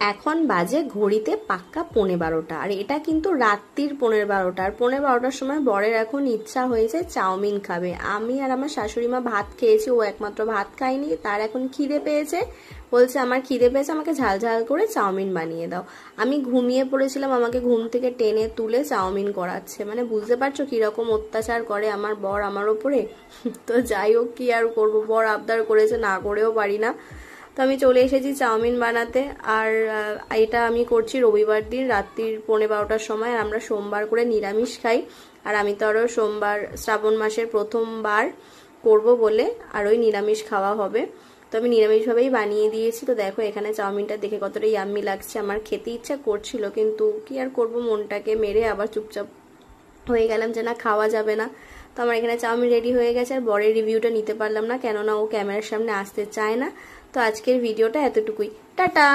এখন বাজে ঘড়িতে পাক্কা 12:15, আর এটা কিন্তু রাত্রির 12:15। আর 12:15টার সময় বরের এখন ইচ্ছা হয়েছে চাউমিন খাবে। আমি আর আমার শাশুড়ি মা ভাত খেয়েছি, ও একমাত্র ভাত খায়নি, তার এখন খিদে পেয়েছে। বলছে আমার খিদে পেয়েছে, আমাকে ঝাল ঝাল করে চাউমিন বানিয়ে দাও। আমি ঘুমিয়ে পড়েছিলাম, আমাকে ঘুম থেকে টেনে তুলে চাউমিন করাচ্ছে। মানে বুঝতে পারছো কিরকম অত্যাচার করে আমার বর আমার ওপরে। তো যাই হোক, কি আর করবো, বর আবদার করেছে, না করেও পারি না। তো আমি চলে এসেছি চাউমিন বানাতে। আর এটা আমি করছি রবিবার দিন রাত্রির 12:15টার সময়। আমরা সোমবার করে নিরামিষ খাই, আর আমি তো আরও সোমবার শ্রাবণ মাসের প্রথমবার করব বলে আর ওই নিরামিষ খাওয়া হবে। তো আমি নিরামিষভাবেই বানিয়ে দিয়েছি। তো দেখো এখানে চাউমিনটা দেখে কতটা ইয়াম্মি লাগছে। আমার খেতে ইচ্ছা করছিল, কিন্তু কি আর করব, মনটাকে মেরে আবার চুপচাপ হয়ে গেলাম যে না, খাওয়া যাবে না। তো আমার এখানে চাউমিন রেডি হয়ে গেছে। আর বরের রিভিউটা নিতে পারলাম না, কেননা ও ক্যামেরার সামনে আসতে চায় না। তো আজকের ভিডিওটা এতটুকুই, টাটা।